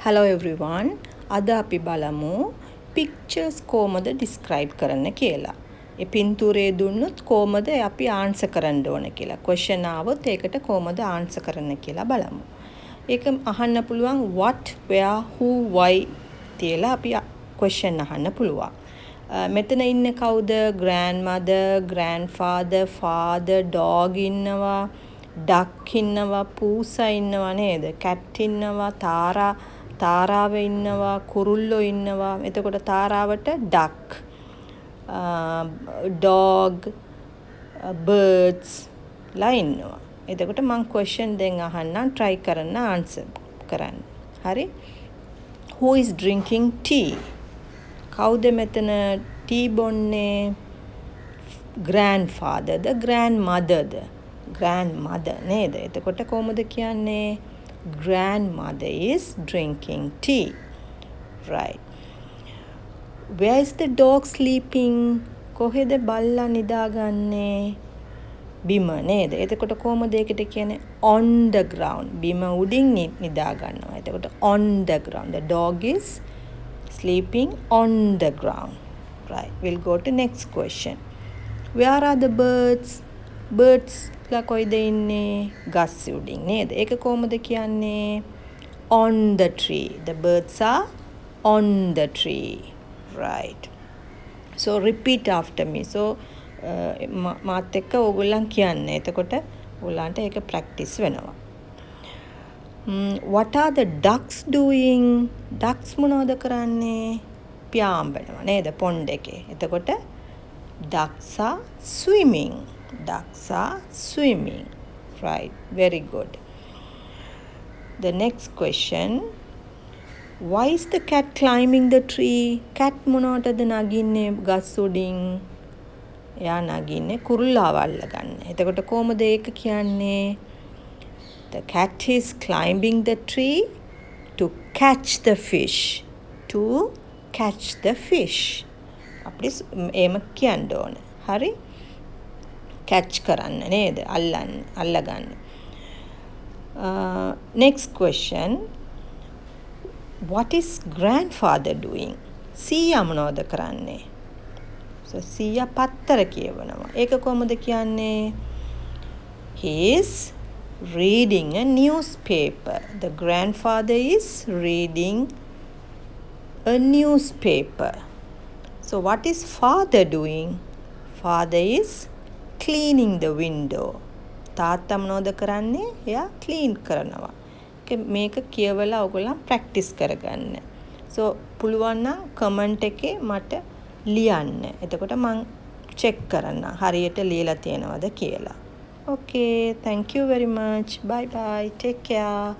Hello everyone. අද අපි බලමු pictures කොහොමද describe කරන්න කියලා. ඒ පින්තූරය දුන්නොත් කොහොමද අපි answer කරන්න ඕන කියලා. question ආවොත් ඒකට කොහොමද answer කරන්න කියලා බලමු. ඒක අහන්න පුළුවන් what, where, who, why කියලා අපි question අහන්න පුළුවන්. මෙතන ඉන්නේ කවුද? grandmother, grandfather, father, dog ඉන්නවා, duck ඉන්නවා, පූසා ඉන්නවා නේද? cat ඉන්නවා, තාරාව ඉන්නවා, කුරුල්ලෝ ඉන්නවා. එතකොට තාරාවට duck, dog, birds ලා ඉන්නවා. එතකොට මම question දෙක අහන්නම්, try කරන්න answer කරන්න. හරි? Who is drinking tea? කවුද මෙතන tea බොන්නේ? grandfatherද, grandmotherද? grandmother නේද? එතකොට කොහොමද කියන්නේ? grandmother is drinking tea. Right. Where is the dog sleeping? කොහෙද බල්ලා නිදාගන්නේ? බිම නේද? එතකොට කොහොමද ඒකට කියන්නේ? on the ground. බිම උඩින් නිදා ගන්නවා. එතකොට on the ground. The dog is sleeping on the ground. Right. We'll go to next question. Where are the birds? Birds ලා කොයිද ඉන්නේ? ගස් උඩින් නේද? ඒක කොහොමද කියන්නේ? on the tree. The birds are on the tree. Right. So repeat after me. So මාත් එක්ක ඕගොල්ලන් කියන්න. එතකොට ඕගොල්ලන්ට ඒක practice වෙනවා. What are the ducks doing? Ducks මොනවද කරන්නේ? පියාඹනවා නේද pond එකේ. එතකොට ducks are swimming. Ducks are swimming. Right. Very good. The next question. Why is the cat climbing the tree? Cat මොනවටද නගින්නේ ගස් උඩින්? එයා නගින්නේ කුරුල්ලාව අල්ලගන්න. එතකොට කොහොමද ඒක කියන්නේ? The cat is climbing the tree to catch the fish. To catch the fish. අපි එහෙම කියන්න ඕන. හරි? catch කරන්න නේද? අල්ලගන්න. Next question. What is grandfather doing? සීයා මොනවද කරන්නේ? So සීයා පත්තර කියවනවා. ඒක කොහොමද කියන්නේ? He is reading a newspaper. The grandfather is reading a newspaper. So what is father doing? Father is cleaning the window. තාත්තා මොනවද කරන්නේ? එයා clean කරනවා. මේක කියවලා ඔයගොල්ලන් practice කරගන්න. So පුළුවන් නම් comment එකේ මට ලියන්න. එතකොට මම check කරන්න හරියට ලියලා තියෙනවද කියලා. Okay, thank you very much. Bye bye. Take care.